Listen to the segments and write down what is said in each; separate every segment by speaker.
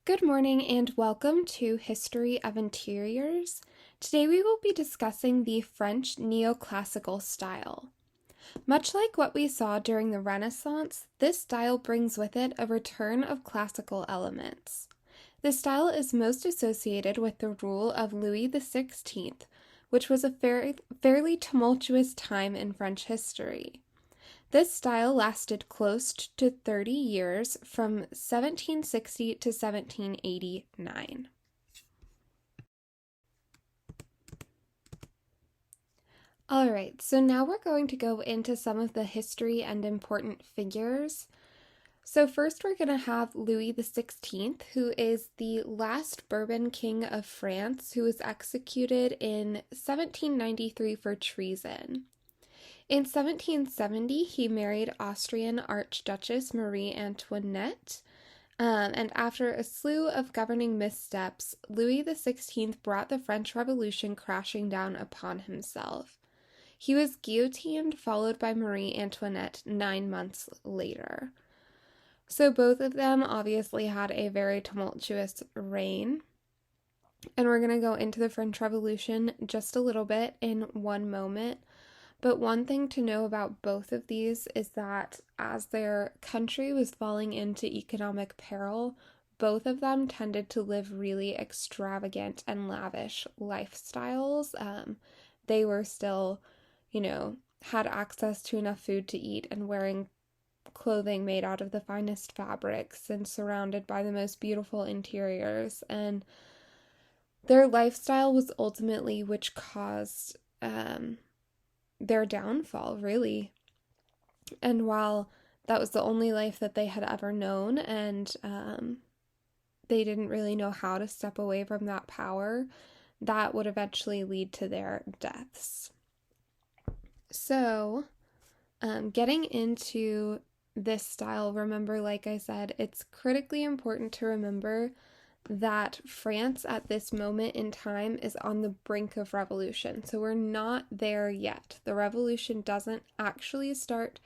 Speaker 1: Good morning and welcome to History of Interiors. Today we will be discussing the French Neoclassical style. Much like what we saw during the Renaissance, this style brings with it a return of classical elements. This style is most associated with the rule of Louis XVI, which was a fairly tumultuous time in French history. This style lasted close to 30 years from 1760 to 1789. Alright, so now we're going to go into some of the history and important figures. So first we're going to have Louis XVI, who is the last Bourbon king of France, who was executed in 1793 for treason. In 1770, he married Austrian Archduchess Marie Antoinette, and after a slew of governing missteps, Louis XVI brought the French Revolution crashing down upon himself. He was guillotined, followed by Marie Antoinette 9 months later. So both of them obviously had a very tumultuous reign. And we're going to go into the French Revolution just a little bit in one moment. But one thing to know about both of these is that as their country was falling into economic peril, both of them tended to live really extravagant and lavish lifestyles. They were still, had access to enough food to eat and wearing clothing made out of the finest fabrics and surrounded by the most beautiful interiors. And their lifestyle was ultimately which caused their downfall, really. And while that was the only life that they had ever known, and they didn't really know how to step away from that power, that would eventually lead to their deaths. So, getting into this style, remember, like I said, it's critically important to remember that France at this moment in time is on the brink of revolution. So we're not there yet. The revolution doesn't actually start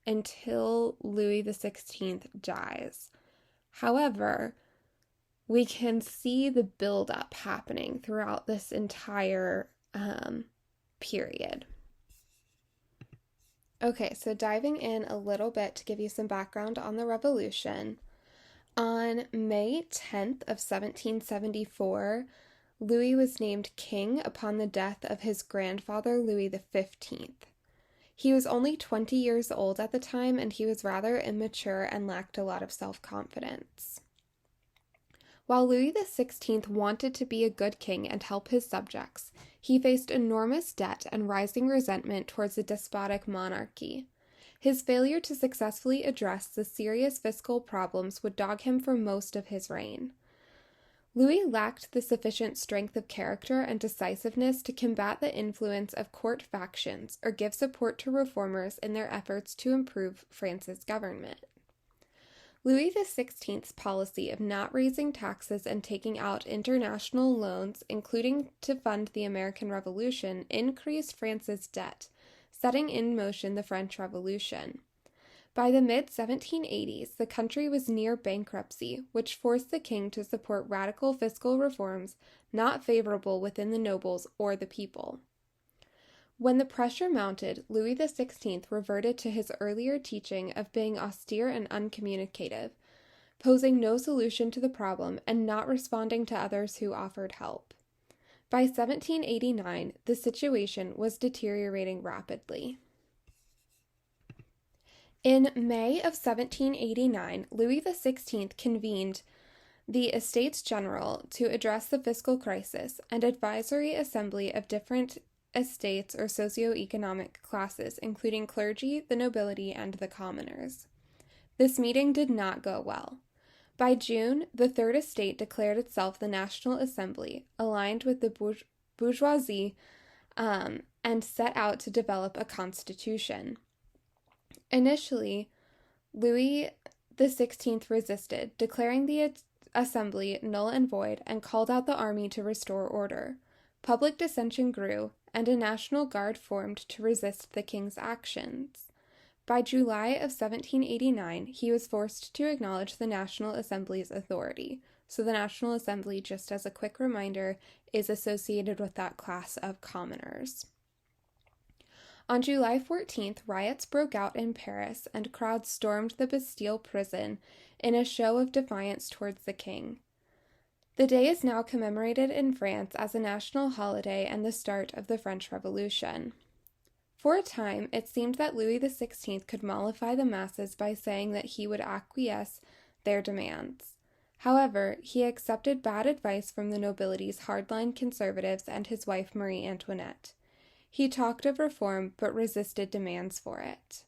Speaker 1: until Louis XVI dies. However, we can see the buildup happening throughout this entire period. Okay, so diving in a little bit to give you some background on the revolution. On May 10th of 1774, Louis was named king upon the death of his grandfather, Louis XV. He was only 20 years old at the time, and he was rather immature and lacked a lot of self-confidence. While Louis XVI wanted to be a good king and help his subjects, he faced enormous debt and rising resentment towards the despotic monarchy. His failure to successfully address the serious fiscal problems would dog him for most of his reign. Louis lacked the sufficient strength of character and decisiveness to combat the influence of court factions or give support to reformers in their efforts to improve France's government. Louis XVI's policy of not raising taxes and taking out international loans, including to fund the American Revolution, increased France's debt, setting in motion the French Revolution. By the mid-1780s, the country was near bankruptcy, which forced the king to support radical fiscal reforms not favorable within the nobles or the people. When the pressure mounted, Louis XVI reverted to his earlier teaching of being austere and uncommunicative, posing no solution to the problem and not responding to others who offered help. By 1789, the situation was deteriorating rapidly. In May of 1789, Louis XVI convened the Estates General to address the fiscal crisis and advisory assembly of different estates or socioeconomic classes, including clergy, the nobility, and the commoners. This meeting did not go well. By June, the Third Estate declared itself the National Assembly, aligned with the bourgeoisie, and set out to develop a constitution. Initially, Louis XVI resisted, declaring the assembly null and void, and called out the army to restore order. Public dissension grew, and a National Guard formed to resist the king's actions. By July of 1789, he was forced to acknowledge the National Assembly's authority, So the National Assembly, just as a quick reminder, is associated with that class of commoners. On July 14th, riots broke out in Paris and crowds stormed the Bastille prison in a show of defiance towards the king. The day is now commemorated in France as a national holiday and the start of the French Revolution. For a time, it seemed that Louis XVI could mollify the masses by saying that he would acquiesce their demands. However, he accepted bad advice from the nobility's hardline conservatives and his wife Marie Antoinette. He talked of reform but resisted demands for it.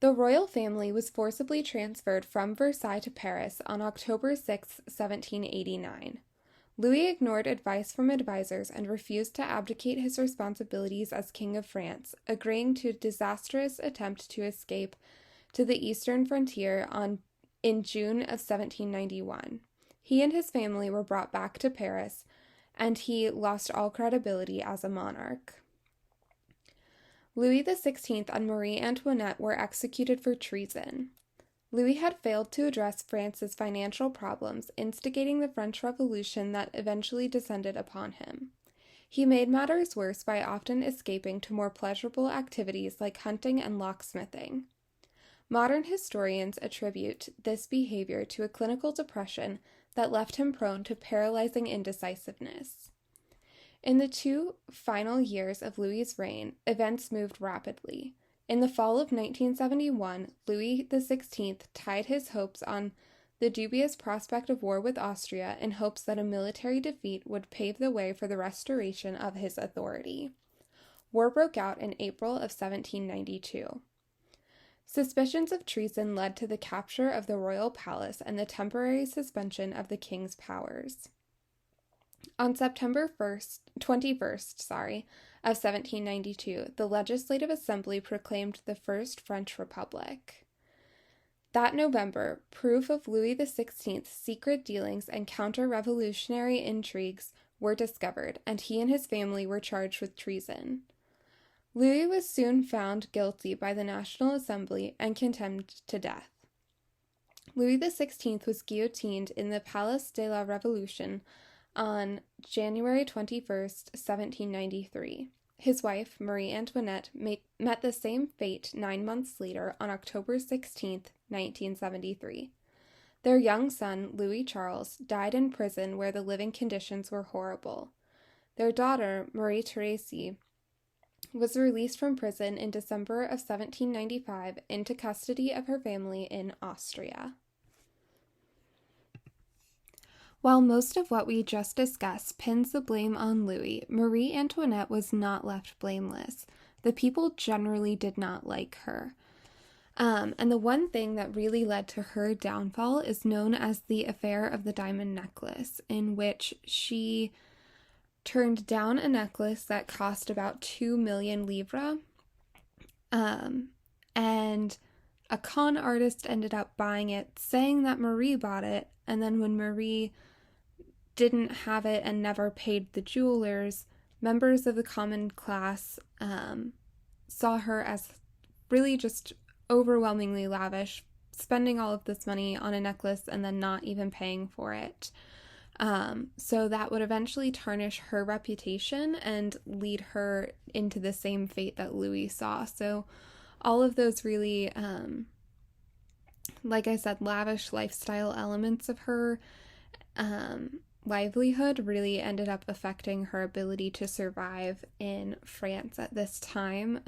Speaker 1: The royal family was forcibly transferred from Versailles to Paris on October 6, 1789. Louis ignored advice from advisors and refused to abdicate his responsibilities as King of France, agreeing to a disastrous attempt to escape to the eastern frontier in June of 1791. He and his family were brought back to Paris, and he lost all credibility as a monarch. Louis XVI and Marie Antoinette were executed for treason. Louis had failed to address France's financial problems, instigating the French Revolution that eventually descended upon him. He made matters worse by often escaping to more pleasurable activities like hunting and locksmithing. Modern historians attribute this behavior to a clinical depression that left him prone to paralyzing indecisiveness. In the 2 final years of Louis's reign, events moved rapidly. In the fall of 1971, Louis XVI tied his hopes on the dubious prospect of war with Austria in hopes that a military defeat would pave the way for the restoration of his authority. War broke out in April of 1792. Suspicions of treason led to the capture of the royal palace and the temporary suspension of the king's powers. On September 21st, of 1792, the Legislative Assembly proclaimed the First French Republic. That November, proof of Louis XVI's secret dealings and counter-revolutionary intrigues were discovered, and he and his family were charged with treason. Louis was soon found guilty by the National Assembly and condemned to death. Louis XVI was guillotined in the Place de la Révolution on January 21st, 1793. His wife, Marie Antoinette, met the same fate 9 months later on October 16th, 1973. Their young son, Louis Charles, died in prison where the living conditions were horrible. Their daughter, Marie Thérèse, was released from prison in December of 1795 into custody of her family in Austria. While most of what we just discussed pins the blame on Louis, Marie Antoinette was not left blameless. The people generally did not like her. And the one thing that really led to her downfall is known as the Affair of the Diamond Necklace, in which she turned down a necklace that cost about 2 million livres, and a con artist ended up buying it, saying that Marie bought it, and then when Marie didn't have it and never paid the jewelers, members of the common class saw her as really just overwhelmingly lavish, spending all of this money on a necklace and then not even paying for it. So that would eventually tarnish her reputation and lead her into the same fate that Louis saw. So all of those really, like I said, lavish lifestyle elements of her livelihood really ended up affecting her ability to survive in France at this time.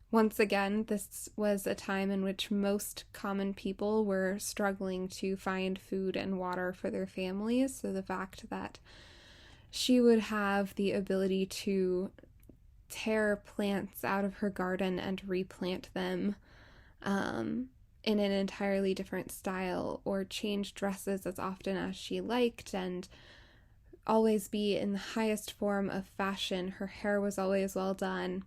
Speaker 1: Once again, this was a time in which most common people were struggling to find food and water for their families, so the fact that she would have the ability to tear plants out of her garden and replant them in an entirely different style, or change dresses as often as she liked, and always be in the highest form of fashion. Her hair was always well done.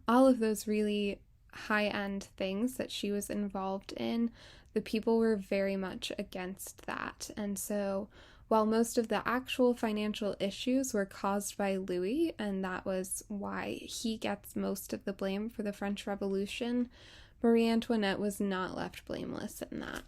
Speaker 1: All of those really high-end things that she was involved in, the people were very much against that. And so while most of the actual financial issues were caused by Louis, and that was why he gets most of the blame for the French Revolution, Marie Antoinette was not left blameless in that.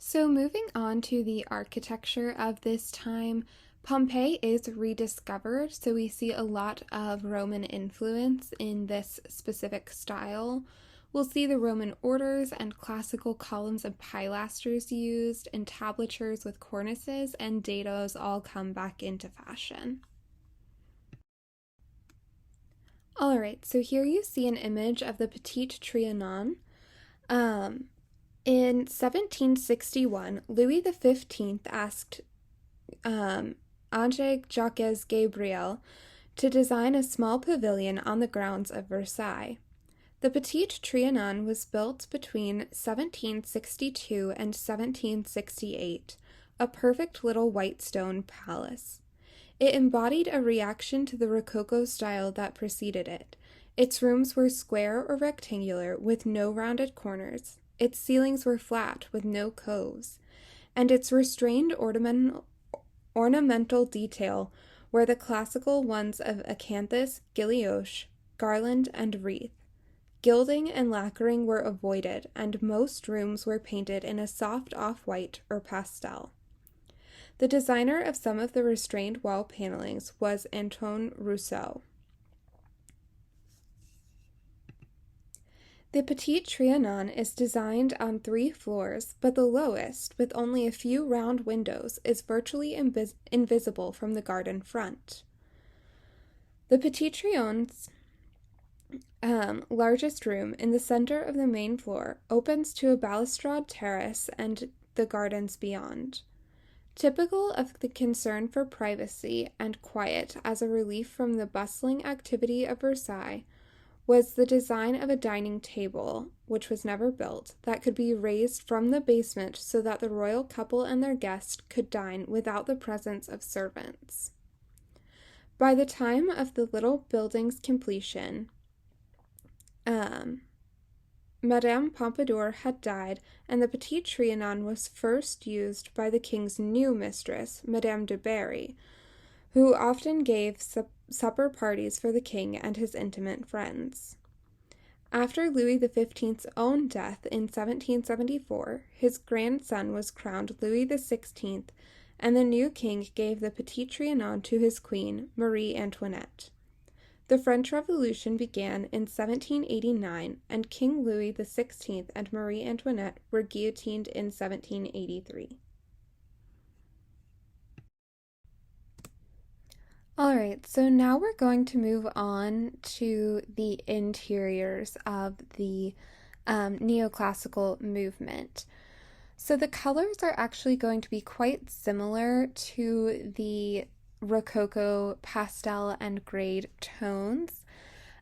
Speaker 1: So, moving on to the architecture of this time, Pompeii is rediscovered, so we see a lot of Roman influence in this specific style. We'll see the Roman orders and classical columns and pilasters used, entablatures with cornices, and dados all come back into fashion. All right, so here you see an image of the Petit Trianon. Um, in 1761, Louis XV asked Ange Jacques Gabriel to design a small pavilion on the grounds of Versailles. The Petit Trianon was built between 1762 and 1768, a perfect little white stone palace. It embodied a reaction to the Rococo style that preceded it. Its rooms were square or rectangular with no rounded corners. Its ceilings were flat with no coves, and its restrained ornamental detail were the classical ones of acanthus, guilloche, garland, and wreath. Gilding and lacquering were avoided, and most rooms were painted in a soft off-white or pastel. The designer of some of the restrained wall panelings was Antoine Rousseau. The Petit Trianon is designed on 3 floors, but the lowest, with only a few round windows, is virtually invisible from the garden front. The Petit Trianon's largest room, in the center of the main floor, opens to a balustrade terrace and the gardens beyond. Typical of the concern for privacy and quiet as a relief from the bustling activity of Versailles was the design of a dining table, which was never built, that could be raised from the basement so that the royal couple and their guests could dine without the presence of servants. By the time of the little building's completion, Madame Pompadour had died, and the Petit Trianon was first used by the king's new mistress, Madame de Berry, who often gave supper parties for the king and his intimate friends. After Louis XV's own death in 1774, his grandson was crowned Louis XVI, and the new king gave the Petit Trianon to his queen, Marie Antoinette. The French Revolution began in 1789, and King Louis XVI and Marie Antoinette were guillotined in 1783. All right, so now we're going to move on to the interiors of the neoclassical movement. So the colors are actually going to be quite similar to the Rococo pastel and grade tones.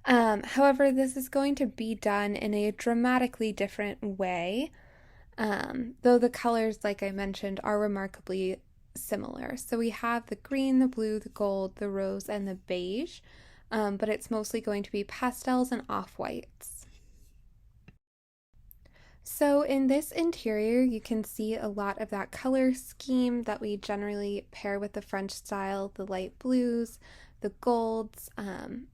Speaker 1: However, this is going to be done in a dramatically different way, though the colors, like I mentioned, are remarkably similar. So we have the green, the blue, the gold, the rose, and the beige, but it's mostly going to be pastels and off-whites. So in this interior, you can see a lot of that color scheme that we generally pair with the French style, the light blues, the golds,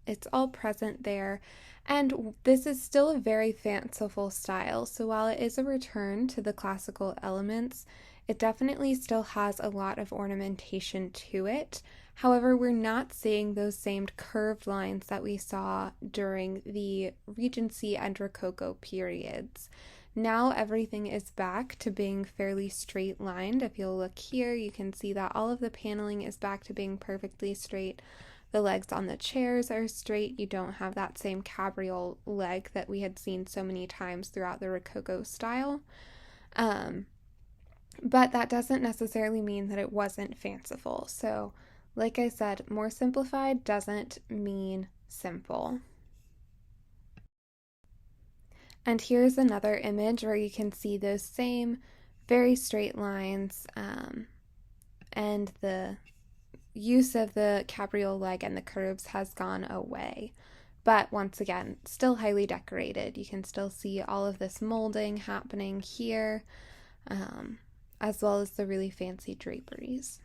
Speaker 1: it's all present there. And this is still a very fanciful style, so while it is a return to the classical elements, it definitely still has a lot of ornamentation to it. However, we're not seeing those same curved lines that we saw during the Regency and Rococo periods. Now everything is back to being fairly straight lined. If you'll look here, you can see that all of the paneling is back to being perfectly straight. The legs on the chairs are straight. You don't have that same cabriole leg that we had seen so many times throughout the Rococo style. But that doesn't necessarily mean that it wasn't fanciful. So, like I said, more simplified doesn't mean simple. And here's another image where you can see those same very straight lines, and the use of the cabriole leg and the curves has gone away. But once again, still highly decorated. You can still see all of this molding happening here, as well as the really fancy draperies.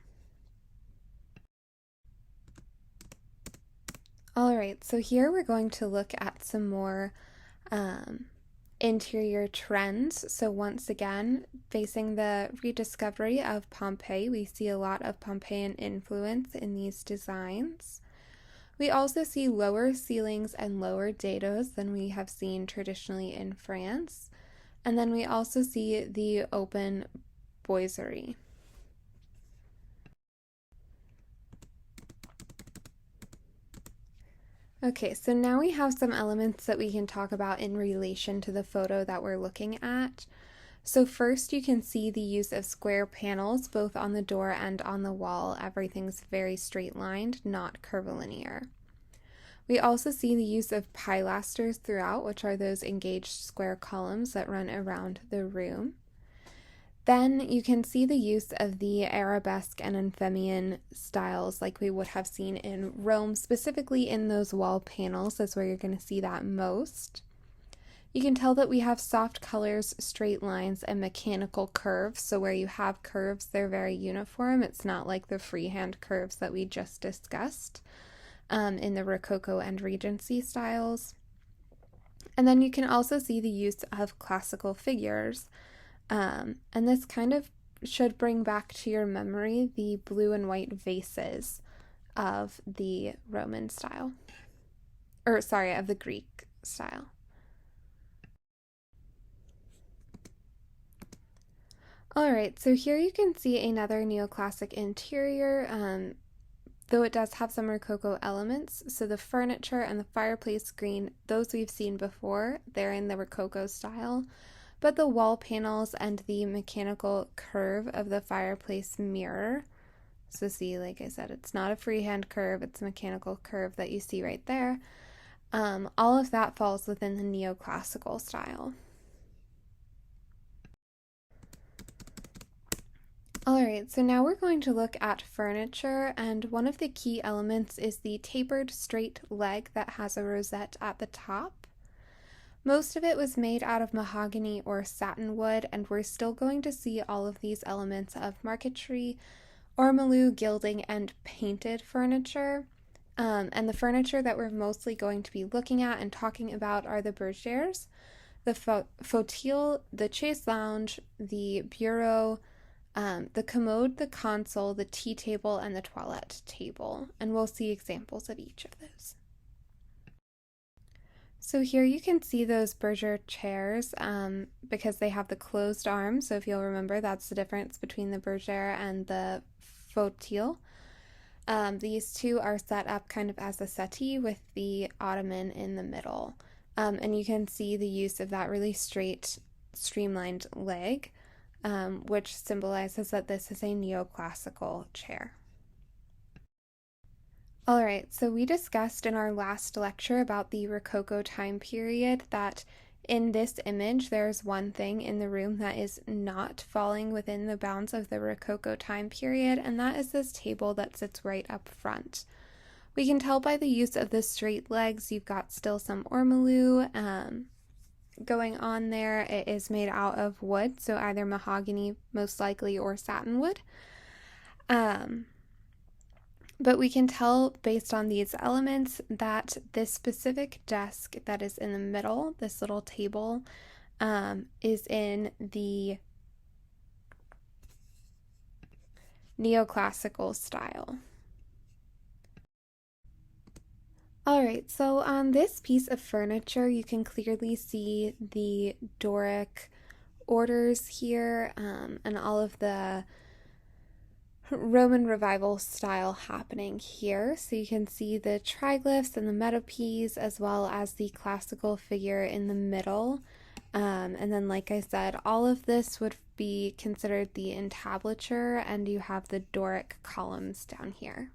Speaker 1: All right, so here we're going to look at some more interior trends. So once again, facing the rediscovery of Pompeii, we see a lot of Pompeian influence in these designs. We also see lower ceilings and lower dados than we have seen traditionally in France. And then we also see the open boiserie. Okay, so now we have some elements that we can talk about in relation to the photo that we're looking at. So first you can see the use of square panels both on the door and on the wall. Everything's very straight lined, not curvilinear. We also see the use of pilasters throughout, which are those engaged square columns that run around the room. Then you can see the use of the arabesque and Enthemian styles like we would have seen in Rome, specifically in those wall panels is where you're going to see that most. You can tell that we have soft colors, straight lines, and mechanical curves. So where you have curves, they're very uniform. It's not like the freehand curves that we just discussed in the Rococo and Regency styles. And then you can also see the use of classical figures. And this kind of should bring back to your memory the blue and white vases of the Roman style. Of the Greek style. Alright, so here you can see another neoclassic interior, though it does have some Rococo elements. So the furniture and the fireplace screen, those we've seen before, they're in the Rococo style. But the wall panels and the mechanical curve of the fireplace mirror, so see, like I said, it's not a freehand curve, it's a mechanical curve that you see right there. All of that falls within the neoclassical style. Alright, so now we're going to look at furniture, and one of the key elements is the tapered straight leg that has a rosette at the top. Most of it was made out of mahogany or satin wood, and we're still going to see all of these elements of marquetry, ormolu, gilding, and painted furniture. And the furniture that we're mostly going to be looking at and talking about are the bergères, the fauteuil, the chaise lounge, the bureau, the commode, the console, the tea table, and the toilette table. And we'll see examples of each of those. So here you can see those bergère chairs because they have the closed arms. So if you'll remember, that's the difference between the bergère and the fauteuil. These two are set up kind of as a settee with the ottoman in the middle. And you can see the use of that really straight, streamlined leg, which symbolizes that this is a neoclassical chair. Alright, so we discussed in our last lecture about the Rococo time period that in this image there's one thing in the room that is not falling within the bounds of the Rococo time period, and that is this table that sits right up front. We can tell by the use of the straight legs you've got still some ormolu going on there. It is made out of wood, so either mahogany most likely or satin wood. But we can tell based on these elements that this specific desk that is in the middle, this little table, is in the neoclassical style. Alright, so on this piece of furniture, you can clearly see the Doric orders here and all of the Roman revival style happening here. So you can see the triglyphs and the metopes as well as the classical figure in the middle. And then, like I said, all of this would be considered the entablature, and you have the Doric columns down here.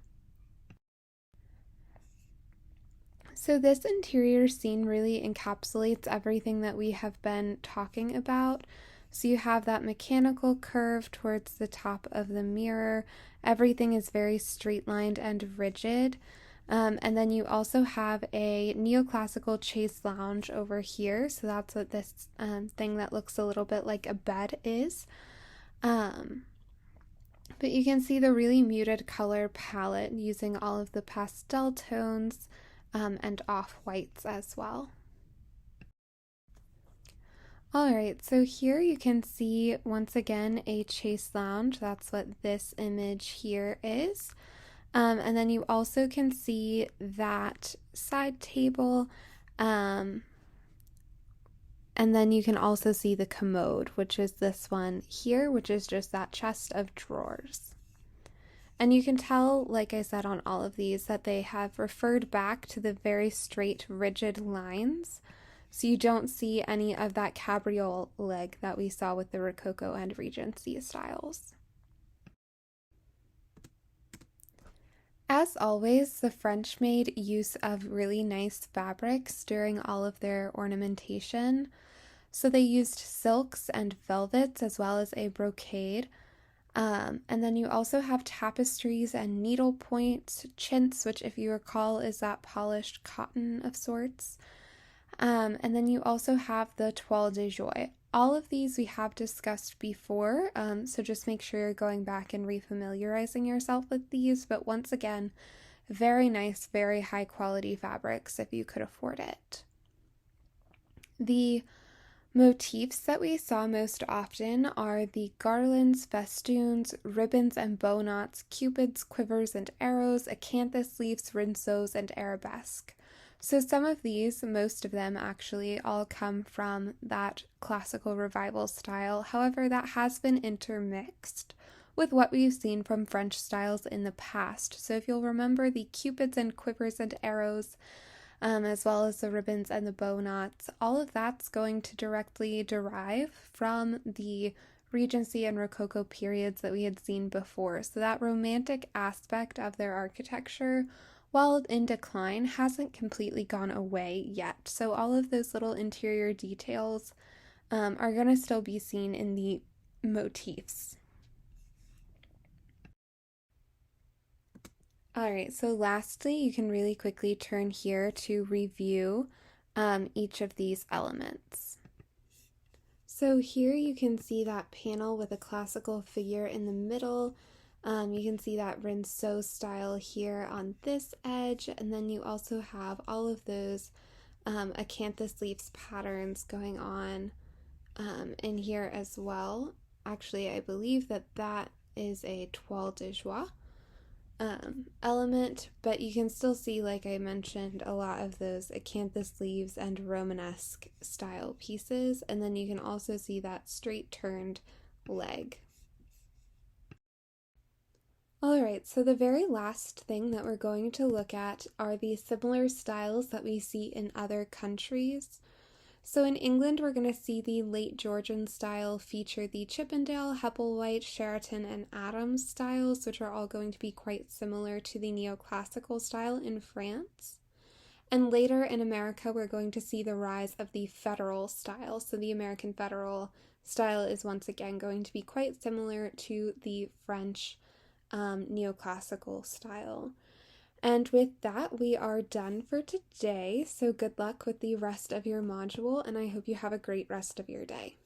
Speaker 1: So this interior scene really encapsulates everything that we have been talking about. So you have that mechanical curve towards the top of the mirror. Everything is very straight-lined and rigid. And then you also have a neoclassical chaise lounge over here. So that's what this thing that looks a little bit like a bed is. But you can see the really muted color palette using all of the pastel tones and off-whites as well. All right, so here you can see once again a chaise lounge. That's what this image here is. And then you also can see that side table. Um, and then you can also see the commode, which is this one here, which is just that chest of drawers. And you can tell, like I said on all of these, that they have referred back to the very straight, rigid lines. So you don't see any of that cabriole leg that we saw with the Rococo and Regency styles. As always, the French made use of really nice fabrics during all of their ornamentation. So they used silks and velvets as well as a brocade. And then you also have tapestries and needlepoint, chintz, which, if you recall, is that polished cotton of sorts. And then you also have the toile de joie. All of these we have discussed before, so just make sure you're going back and refamiliarizing yourself with these. But once again, very nice, very high quality fabrics if you could afford it. The motifs that we saw most often are the garlands, festoons, ribbons and bow knots, cupids, quivers and arrows, acanthus leaves, rinceaux, and arabesque. So some of these, most of them actually, all come from that classical revival style. However, that has been intermixed with what we've seen from French styles in the past. So if you'll remember, the cupids and quivers and arrows, as well as the ribbons and the bow knots, all of that's going to directly derive from the Regency and Rococo periods that we had seen before. So that romantic aspect of their architecture, while in decline, hasn't completely gone away yet. So all of those little interior details are going to still be seen in the motifs. All right, so lastly, you can really quickly turn here to review each of these elements. So here you can see that panel with a classical figure in the middle. You can see that rinceaux style here on this edge, and then you also have all of those acanthus leaves patterns going on in here as well. Actually, I believe that that is a toile de joie element, but you can still see, like I mentioned, a lot of those acanthus leaves and Romanesque style pieces, and then you can also see that straight turned leg. Alright, so the very last thing that we're going to look at are the similar styles that we see in other countries. So in England, we're going to see the late Georgian style feature the Chippendale, Hepplewhite, Sheraton, and Adams styles, which are all going to be quite similar to the neoclassical style in France. And later in America, we're going to see the rise of the federal style. So the American federal style is once again going to be quite similar to the French neoclassical style. And with that, we are done for today. So good luck with the rest of your module, and I hope you have a great rest of your day.